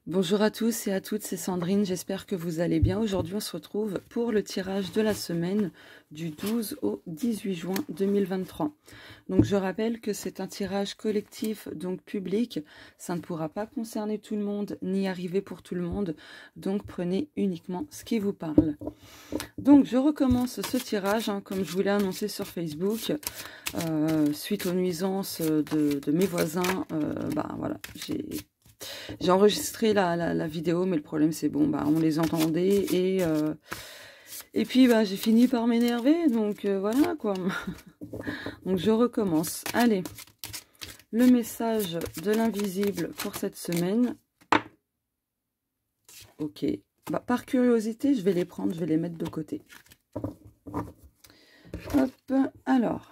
Bonjour à tous et à toutes, c'est Sandrine, j'espère que vous allez bien. Aujourd'hui, on se retrouve pour le tirage de la semaine du 12 au 18 juin 2023. Donc, je rappelle que c'est un tirage collectif, donc public. Ça ne pourra pas concerner tout le monde, ni arriver pour tout le monde. Donc, prenez uniquement ce qui vous parle. Donc, je recommence ce tirage, comme je vous l'ai annoncé sur Facebook. Suite aux nuisances de mes voisins, voilà, j'ai enregistré la vidéo, mais le problème c'est bon, on les entendait et puis j'ai fini par m'énerver, donc voilà quoi. Donc je recommence. Allez, le message de l'invisible pour cette semaine. Ok, par curiosité, je vais les prendre, je vais les mettre de côté. Hop, alors.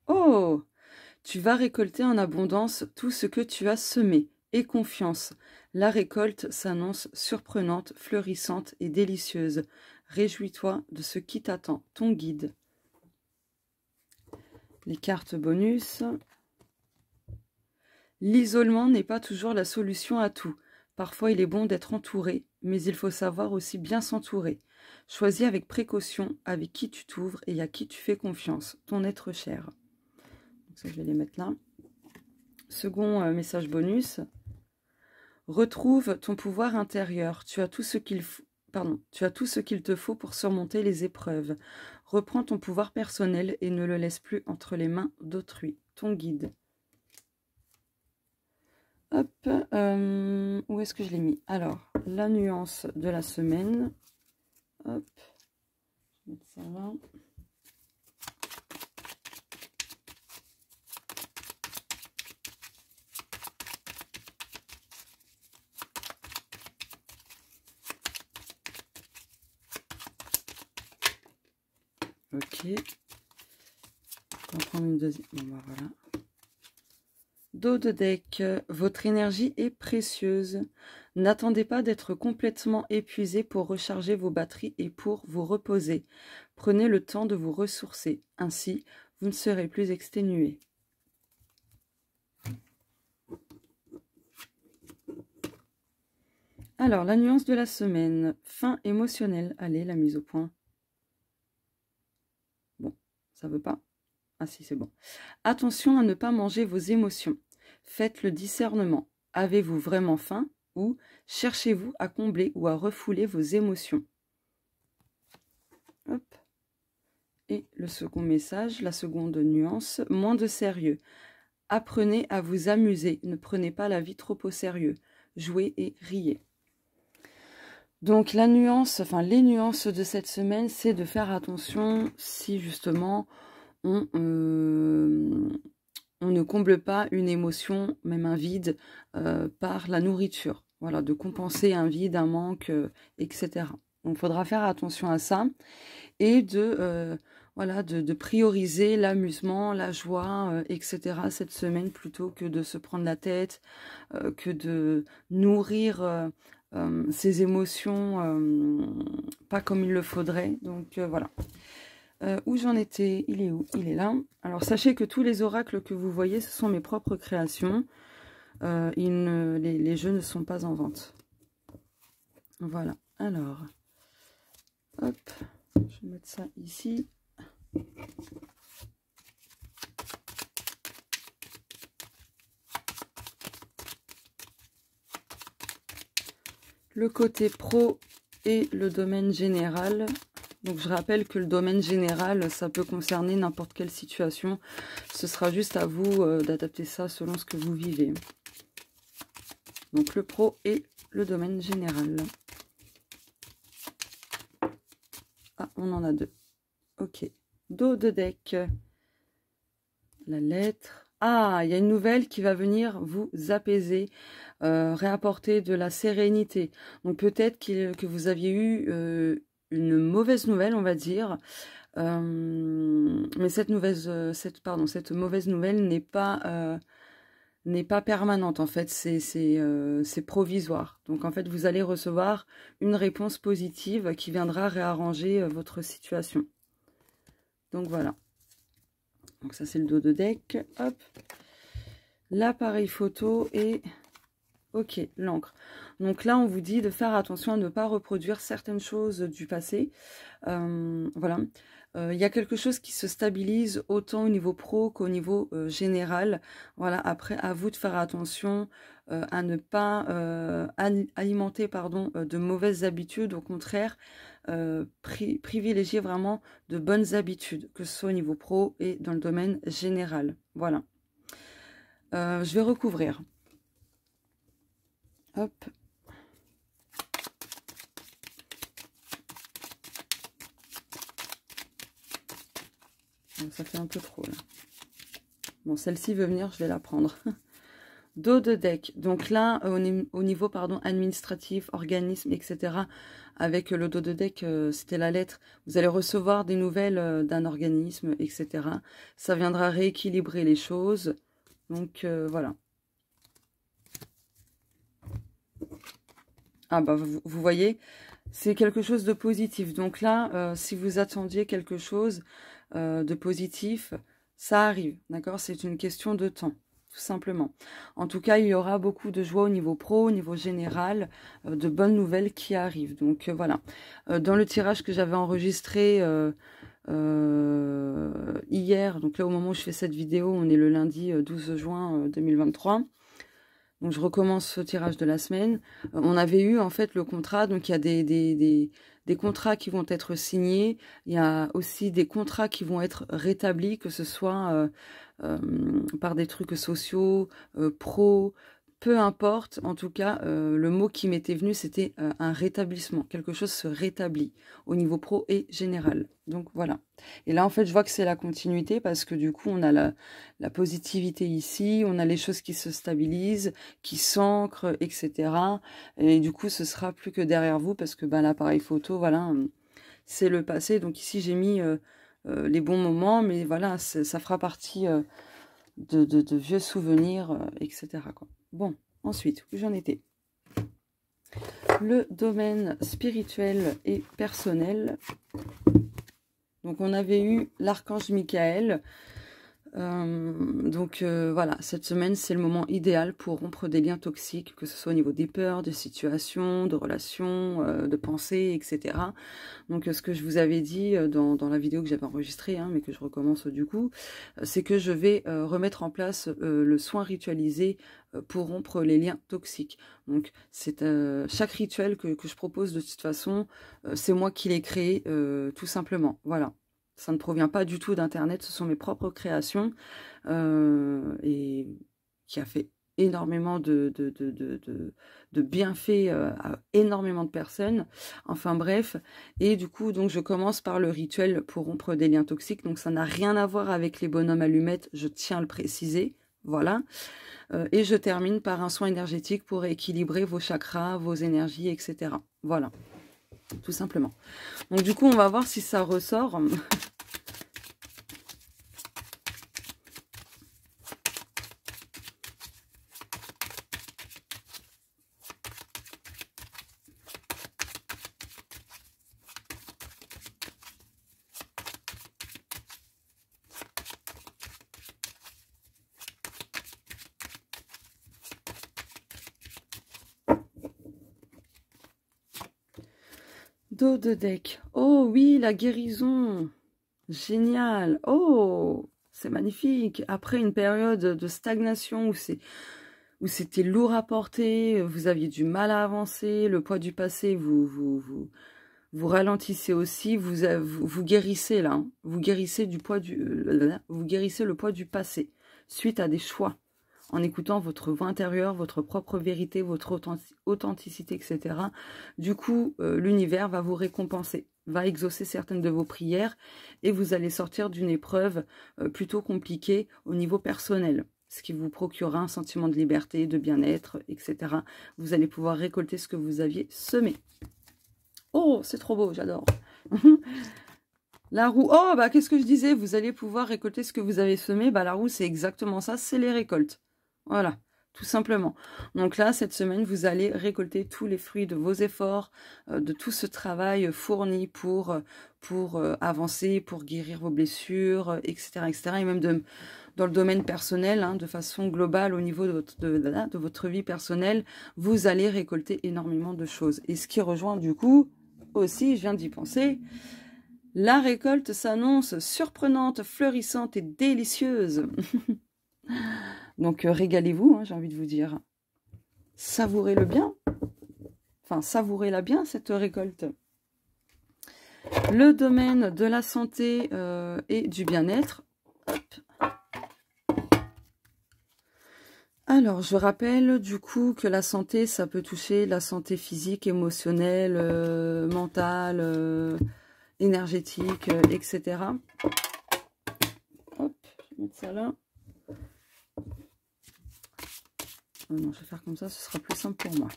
Oh, tu vas récolter en abondance tout ce que tu as semé. Et confiance. La récolte s'annonce surprenante, fleurissante et délicieuse. Réjouis-toi de ce qui t'attend, ton guide. Les cartes bonus. L'isolement n'est pas toujours la solution à tout. Parfois, il est bon d'être entouré, mais il faut savoir aussi bien s'entourer. Choisis avec précaution avec qui tu t'ouvres et à qui tu fais confiance, ton être cher. Donc ça, je vais les mettre là. Second message bonus. Retrouve ton pouvoir intérieur. Tu as tout ce qu'il te faut pour surmonter les épreuves. Reprends ton pouvoir personnel et ne le laisse plus entre les mains d'autrui. Ton guide. Hop, où est-ce que je l'ai mis? Alors, la nuance de la semaine. Hop, je vais mettre ça là. Ok. On va prendre une deuxième. Bon, voilà. Dos de deck, votre énergie est précieuse. N'attendez pas d'être complètement épuisé pour recharger vos batteries et pour vous reposer. Prenez le temps de vous ressourcer. Ainsi, vous ne serez plus exténué. Alors, la nuance de la semaine. Fin émotionnelle. Allez, la mise au point. Bon, ça veut pas. Ah si, c'est bon. Attention à ne pas manger vos émotions. Faites le discernement. Avez-vous vraiment faim ou cherchez-vous à combler ou à refouler vos émotions? Hop. Et le second message, la seconde nuance, moins de sérieux. Apprenez à vous amuser. Ne prenez pas la vie trop au sérieux. Jouez et riez. Donc la nuance, enfin les nuances de cette semaine, c'est de faire attention si justement on ne comble pas une émotion, même un vide, par la nourriture. Voilà, de compenser un vide, un manque, etc. Donc, il faudra faire attention à ça et de prioriser l'amusement, la joie, etc. cette semaine plutôt que de se prendre la tête, que de nourrir ses émotions pas comme il le faudrait. Donc, voilà. Où j'en étais, il est où? Il est là. Alors sachez que tous les oracles que vous voyez, ce sont mes propres créations. Les jeux ne sont pas en vente. Voilà. Alors, hop, je vais mettre ça ici. Le côté pro et le domaine général. Donc je rappelle que le domaine général, ça peut concerner n'importe quelle situation. Ce sera juste à vous d'adapter ça selon ce que vous vivez. Donc le pro et le domaine général. Ah, on en a deux. Ok. Dos de deck. La lettre. Ah, il y a une nouvelle qui va venir vous apaiser, réapporter de la sérénité. Donc peut-être que vous aviez eu une mauvaise nouvelle, on va dire. Mais cette mauvaise nouvelle n'est pas permanente. En fait, c'est provisoire. Donc en fait, vous allez recevoir une réponse positive qui viendra réarranger votre situation. Donc voilà. Donc ça, c'est le dos de deck. Hop. L'appareil photo et Ok, l'encre. Donc là, on vous dit de faire attention à ne pas reproduire certaines choses du passé. Voilà. Il y a quelque chose qui se stabilise autant au niveau pro qu'au niveau général. Voilà. Après, à vous de faire attention à ne pas alimenter de mauvaises habitudes. Au contraire, privilégier vraiment de bonnes habitudes, que ce soit au niveau pro et dans le domaine général. Voilà. Je vais recouvrir. Hop. Ça fait un peu trop là. Bon, celle-ci veut venir, je vais la prendre. Dos de deck. Donc là, au niveau administratif, organisme, etc. Avec le dos de deck, c'était la lettre. Vous allez recevoir des nouvelles d'un organisme, etc. Ça viendra rééquilibrer les choses. Donc voilà. Ah bah vous voyez, c'est quelque chose de positif. Donc là, si vous attendiez quelque chose de positif, ça arrive, d'accord? C'est une question de temps, tout simplement. En tout cas, il y aura beaucoup de joie au niveau pro, au niveau général, de bonnes nouvelles qui arrivent. Donc voilà. Dans le tirage que j'avais enregistré hier, donc là au moment où je fais cette vidéo, on est le lundi 12 juin 2023. Donc je recommence ce tirage de la semaine. On avait eu en fait le contrat, donc il y a des contrats qui vont être signés. Il y a aussi des contrats qui vont être rétablis, que ce soit par des trucs sociaux, pro, peu importe. En tout cas, le mot qui m'était venu, c'était un rétablissement. Quelque chose se rétablit au niveau pro et général. Donc voilà. Et là, en fait, je vois que c'est la continuité parce que du coup, on a la positivité ici, on a les choses qui se stabilisent, qui s'ancrent, etc. Et du coup, ce sera plus que derrière vous parce que ben, l'appareil photo, voilà, c'est le passé. Donc ici, j'ai mis les bons moments, mais voilà, ça fera partie de vieux souvenirs, etc. quoi. Bon, ensuite, où j'en étais? Le domaine spirituel et personnel. Donc, on avait eu l'archange Michael. Voilà, cette semaine, c'est le moment idéal pour rompre des liens toxiques, que ce soit au niveau des peurs, des situations, de relations, de pensées, etc. Donc, ce que je vous avais dit dans la vidéo que j'avais enregistrée, hein, mais que je recommence du coup, c'est que je vais remettre en place le soin ritualisé pour rompre les liens toxiques. Donc, c'est chaque rituel que je propose de toute façon, c'est moi qui l'ai créé, tout simplement. Voilà. Ça ne provient pas du tout d'Internet, ce sont mes propres créations et qui a fait énormément de bienfaits à énormément de personnes. Enfin bref, et du coup, donc je commence par le rituel pour rompre des liens toxiques. Donc ça n'a rien à voir avec les bonhommes allumettes, je tiens à le préciser. Voilà. Et je termine par un soin énergétique pour équilibrer vos chakras, vos énergies, etc. Voilà. Tout simplement. Donc du coup, on va voir si ça ressort. Dos de deck. Oh oui, la guérison. Génial. Oh, c'est magnifique. Après une période de stagnation où c'était lourd à porter, vous aviez du mal à avancer, le poids du passé, vous ralentissez aussi, vous guérissez là. Hein. Vous guérissez vous guérissez le poids du passé suite à des choix. En écoutant votre voix intérieure, votre propre vérité, votre authenticité, etc. Du coup, l'univers va vous récompenser, va exaucer certaines de vos prières et vous allez sortir d'une épreuve plutôt compliquée au niveau personnel, ce qui vous procurera un sentiment de liberté, de bien-être, etc. Vous allez pouvoir récolter ce que vous aviez semé. Oh, c'est trop beau, j'adore. La roue, oh, bah qu'est-ce que je disais? Vous allez pouvoir récolter ce que vous avez semé. Bah la roue, c'est exactement ça, c'est les récoltes. Voilà, tout simplement. Donc là, cette semaine, vous allez récolter tous les fruits de vos efforts, de tout ce travail fourni pour avancer, pour guérir vos blessures, etc., etc. Et même dans le domaine personnel, hein, de façon globale au niveau de votre vie personnelle, vous allez récolter énormément de choses. Et ce qui rejoint du coup, aussi, je viens d'y penser, la récolte s'annonce surprenante, fleurissante et délicieuse. Donc régalez-vous, hein, j'ai envie de vous dire. Savourez-le bien. Enfin, savourez-la bien, cette récolte. Le domaine de la santé et du bien-être. Alors, je rappelle du coup que la santé, ça peut toucher la santé physique, émotionnelle, mentale, énergétique, etc. Hop, je vais mettre ça là. Non, je vais faire comme ça, ce sera plus simple pour moi.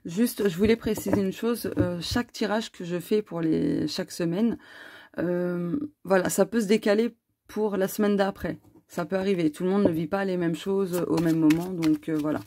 Juste, je voulais préciser une chose, chaque tirage que je fais pour chaque semaine, voilà, ça peut se décaler pour la semaine d'après. Ça peut arriver, tout le monde ne vit pas les mêmes choses au même moment, donc voilà.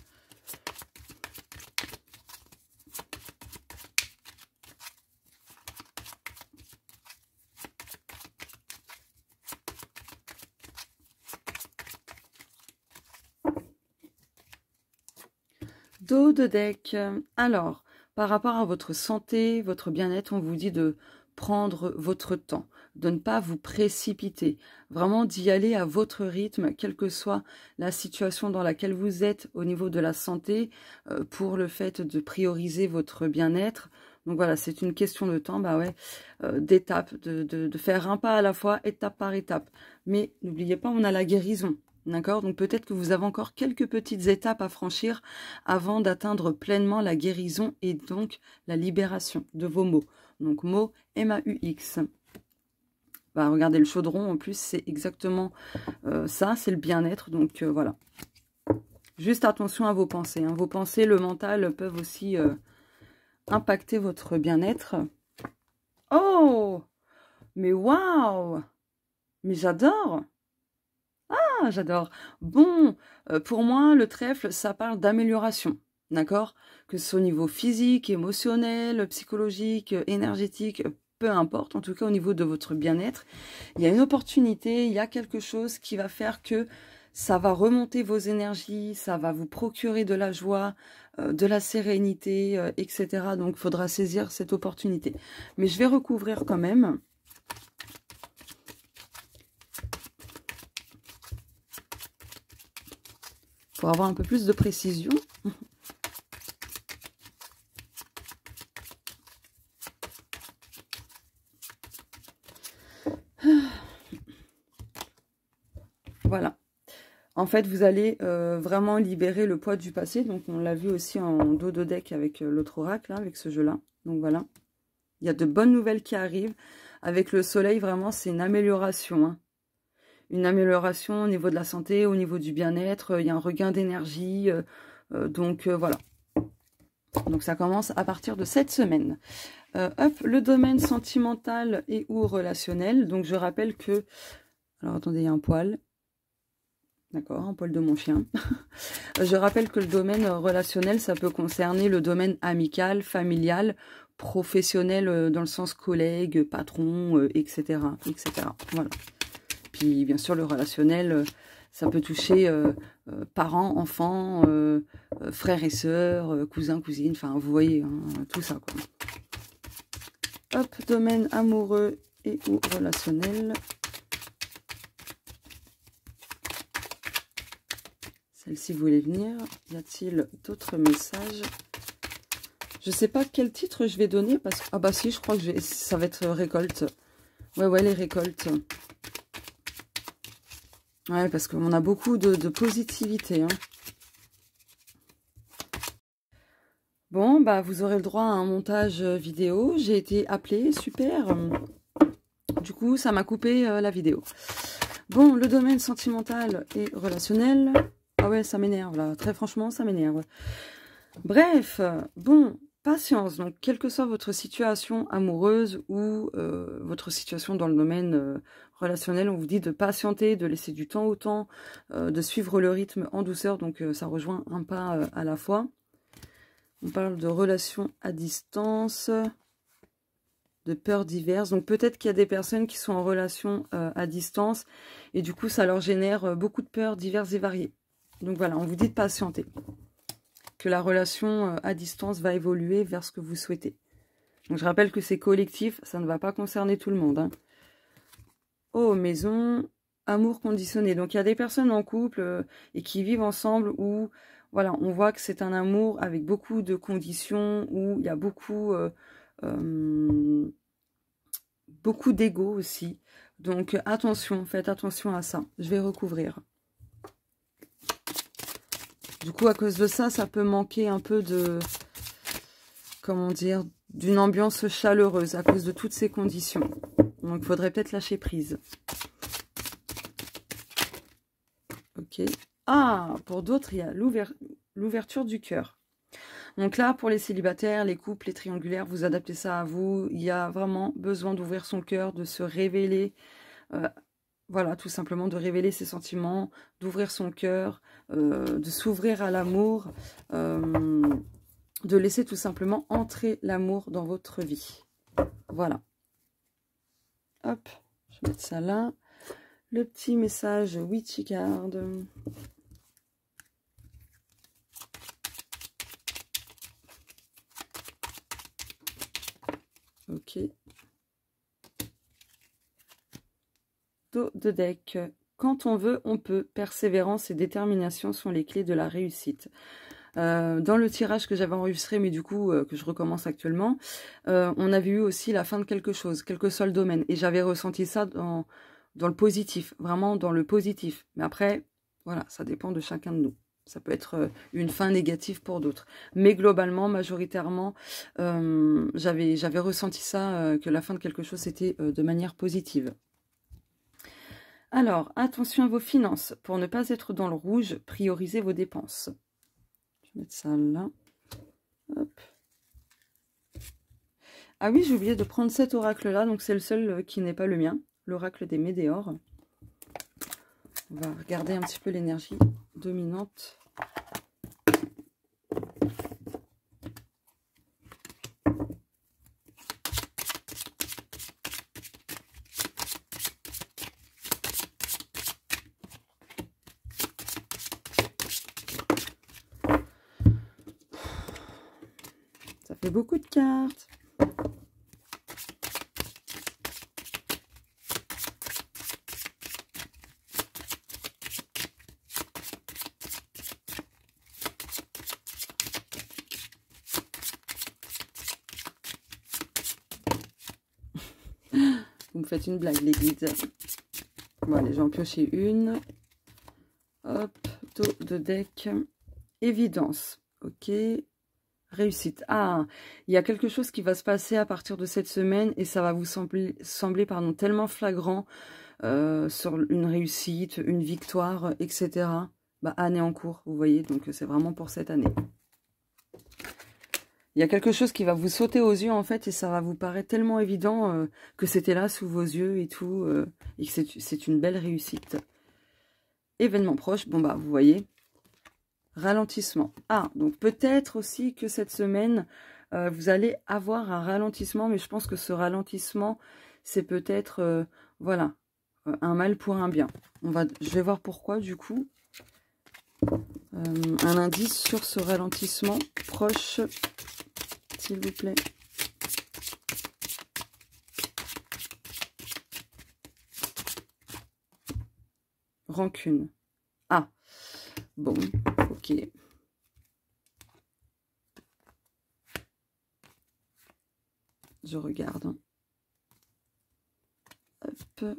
Dos de deck. Alors, par rapport à votre santé, votre bien-être, on vous dit de prendre votre temps, de ne pas vous précipiter, vraiment d'y aller à votre rythme, quelle que soit la situation dans laquelle vous êtes au niveau de la santé, pour le fait de prioriser votre bien-être. Donc voilà, c'est une question de temps, bah ouais, d'étape, de faire un pas à la fois, étape par étape. Mais n'oubliez pas, on a la guérison. D'accord? Donc peut-être que vous avez encore quelques petites étapes à franchir avant d'atteindre pleinement la guérison et donc la libération de vos maux. Donc maux M-A-U-X. Bah, regardez le chaudron, en plus c'est exactement ça, c'est le bien-être. Donc voilà. Juste attention à vos pensées. Hein. Vos pensées, le mental peuvent aussi impacter votre bien-être. Oh! Mais waouh! Mais j'adore! Ah, j'adore. Bon, pour moi, le trèfle, ça parle d'amélioration, d'accord? Que ce soit au niveau physique, émotionnel, psychologique, énergétique, peu importe, en tout cas au niveau de votre bien-être. Il y a une opportunité, il y a quelque chose qui va faire que ça va remonter vos énergies, ça va vous procurer de la joie, de la sérénité, etc. Donc, il faudra saisir cette opportunité. Mais je vais recouvrir quand même. Pour avoir un peu plus de précision. Voilà. En fait, vous allez vraiment libérer le poids du passé. Donc, on l'a vu aussi en dos de deck avec l'autre oracle, là, avec ce jeu-là. Donc, voilà. Il y a de bonnes nouvelles qui arrivent. Avec le soleil, vraiment, c'est une amélioration. Hein. Une amélioration au niveau de la santé, au niveau du bien-être. Il y a un regain d'énergie. Donc, voilà. Donc, ça commence à partir de cette semaine. Hop, le domaine sentimental et ou relationnel. Donc, je rappelle que... Alors, attendez, il y a un poil. D'accord, un poil de mon chien. Je rappelle que le domaine relationnel, ça peut concerner le domaine amical, familial, professionnel dans le sens collègue, patron, etc., etc. Voilà. Puis, bien sûr, le relationnel, ça peut toucher parents, enfants, frères et sœurs, cousins, cousines, enfin, vous voyez, hein, tout ça, quoi. Hop, domaine amoureux et ou relationnel. Celle-ci voulait venir. Y a-t-il d'autres messages? Je ne sais pas quel titre je vais donner parce que... Ah bah si, je crois que ça va être récolte. Ouais, les récoltes. Ouais, parce qu'on a beaucoup de positivité. Hein. Bon, bah vous aurez le droit à un montage vidéo. J'ai été appelée, super. Du coup, ça m'a coupé la vidéo. Bon, le domaine sentimental et relationnel... Ah ouais, ça m'énerve, là. Très franchement, ça m'énerve. Bref, bon, patience, donc quelle que soit votre situation amoureuse ou votre situation dans le domaine relationnel, on vous dit de patienter, de laisser du temps au temps, de suivre le rythme en douceur, donc ça rejoint un pas à la fois. On parle de relations à distance, de peurs diverses. Donc peut-être qu'il y a des personnes qui sont en relation à distance et du coup ça leur génère beaucoup de peurs diverses et variées. Donc voilà, on vous dit de patienter. Que la relation à distance va évoluer vers ce que vous souhaitez. Donc je rappelle que c'est collectif, ça ne va pas concerner tout le monde. Hein. Oh, maison, amour conditionné. Donc il y a des personnes en couple et qui vivent ensemble où voilà, on voit que c'est un amour avec beaucoup de conditions, où il y a beaucoup d'ego aussi. Donc attention, faites attention à ça. Je vais recouvrir. Du coup, à cause de ça, ça peut manquer un peu de, comment dire, d'une ambiance chaleureuse à cause de toutes ces conditions. Donc, il faudrait peut-être lâcher prise. Ok. Ah, pour d'autres, il y a l'ouverture du cœur. Donc là, pour les célibataires, les couples, les triangulaires, vous adaptez ça à vous. Il y a vraiment besoin d'ouvrir son cœur, de se révéler. Voilà, tout simplement de révéler ses sentiments, d'ouvrir son cœur, de s'ouvrir à l'amour, de laisser tout simplement entrer l'amour dans votre vie. Voilà. Hop, je vais mettre ça là. Le petit message Witchy Card. Ok. Dos de deck. Quand on veut, on peut. Persévérance et détermination sont les clés de la réussite. Dans le tirage que j'avais enregistré, mais du coup que je recommence actuellement, on avait eu aussi la fin de quelque chose, quel que soit le domaine. Et j'avais ressenti ça dans le positif, vraiment dans le positif. Mais après, voilà, ça dépend de chacun de nous. Ça peut être une fin négative pour d'autres. Mais globalement, majoritairement, j'avais ressenti ça, que la fin de quelque chose, c'était de manière positive. Alors, attention à vos finances. Pour ne pas être dans le rouge, priorisez vos dépenses. Je vais mettre ça là. Hop. Ah oui, j'ai oublié de prendre cet oracle-là. Donc, c'est le seul qui n'est pas le mien. L'oracle des Médéores. On va regarder un petit peu l'énergie dominante. Ça fait beaucoup de cartes. Vous me faites une blague, les guides. Bon, allez, j'en piocher une. Hop, dos de deck. Évidence. Ok. Réussite. Ah, il y a quelque chose qui va se passer à partir de cette semaine et ça va vous sembler pardon, tellement flagrant sur une réussite, une victoire, etc. Bah, année en cours, vous voyez, donc c'est vraiment pour cette année. Il y a quelque chose qui va vous sauter aux yeux, en fait, et ça va vous paraître tellement évident que c'était là sous vos yeux et tout, et que c'est une belle réussite. Événement proche, bon bah, vous voyez, ralentissement. Ah, donc peut-être aussi que cette semaine, vous allez avoir un ralentissement, mais je pense que ce ralentissement, c'est peut-être, voilà, un mal pour un bien. Je vais voir pourquoi, du coup. Un indice sur ce ralentissement proche, s'il vous plaît. Rancune. Ah, bon, ok. Je regarde. Hein. Hop.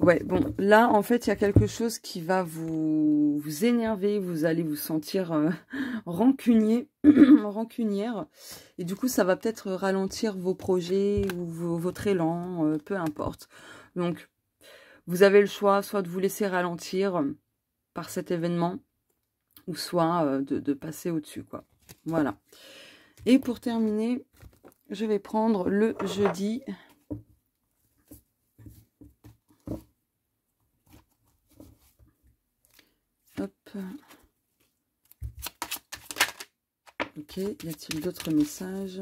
Ouais, bon, là, en fait, il y a quelque chose qui va vous énerver. Vous allez vous sentir rancunier, rancunière. Et du coup, ça va peut-être ralentir vos projets ou votre élan, peu importe. Donc, vous avez le choix, soit de vous laisser ralentir par cet événement, ou soit de passer au-dessus, quoi. Voilà. Et pour terminer, je vais prendre le jeudi. Hop. Ok, y a-t-il d'autres messages?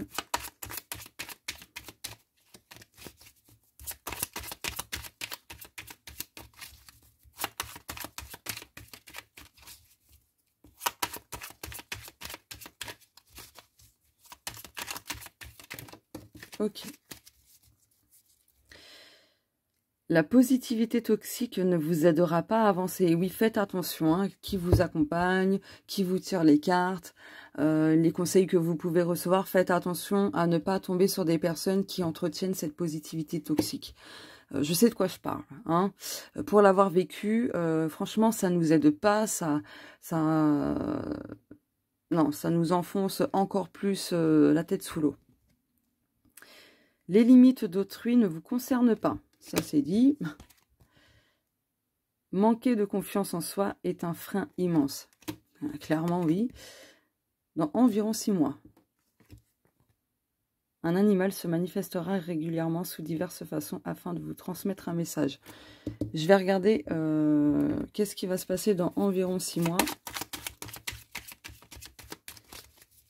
Ok. La positivité toxique ne vous aidera pas à avancer. Et oui, faites attention, hein, qui vous accompagne, qui vous tire les cartes, les conseils que vous pouvez recevoir. Faites attention à ne pas tomber sur des personnes qui entretiennent cette positivité toxique. Je sais de quoi je parle. Hein. Pour l'avoir vécu, franchement, ça ne nous aide pas. Non, ça nous enfonce encore plus la tête sous l'eau. Les limites d'autrui ne vous concernent pas. Ça, c'est dit. Manquer de confiance en soi est un frein immense. Clairement, oui. Dans environ 6 mois. Un animal se manifestera régulièrement sous diverses façons afin de vous transmettre un message. Je vais regarder qu'est-ce qui va se passer dans environ 6 mois.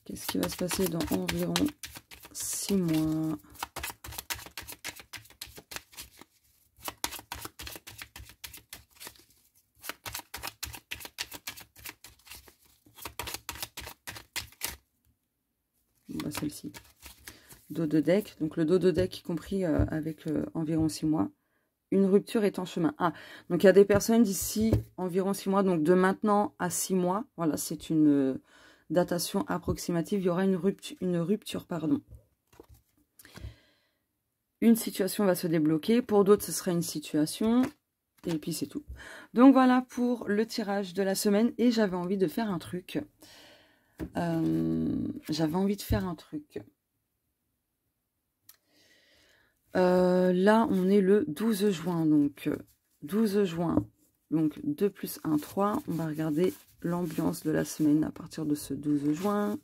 Qu'est-ce qui va se passer dans environ 6 mois? Bah, celle-ci. Dos de deck. Donc le dos de deck compris avec environ 6 mois. Une rupture est en chemin. Ah, donc il y a des personnes d'ici environ 6 mois. Donc de maintenant à 6 mois. Voilà, c'est une datation approximative. Il y aura une rupture, pardon. Une situation va se débloquer. Pour d'autres, ce sera une situation. Et puis c'est tout. Donc voilà pour le tirage de la semaine. Et j'avais envie de faire un truc. Là, on est le 12 juin. Donc, 12 juin. Donc, 2 plus 1, 3. On va regarder l'ambiance de la semaine à partir de ce 12 juin.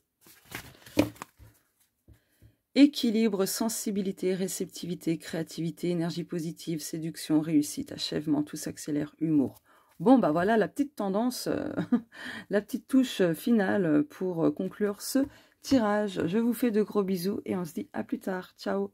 Équilibre, sensibilité, réceptivité, créativité, énergie positive, séduction, réussite, achèvement, tout s'accélère, humour. Bon, bah voilà la petite tendance, la petite touche finale pour conclure ce tirage. Je vous fais de gros bisous et on se dit à plus tard. Ciao!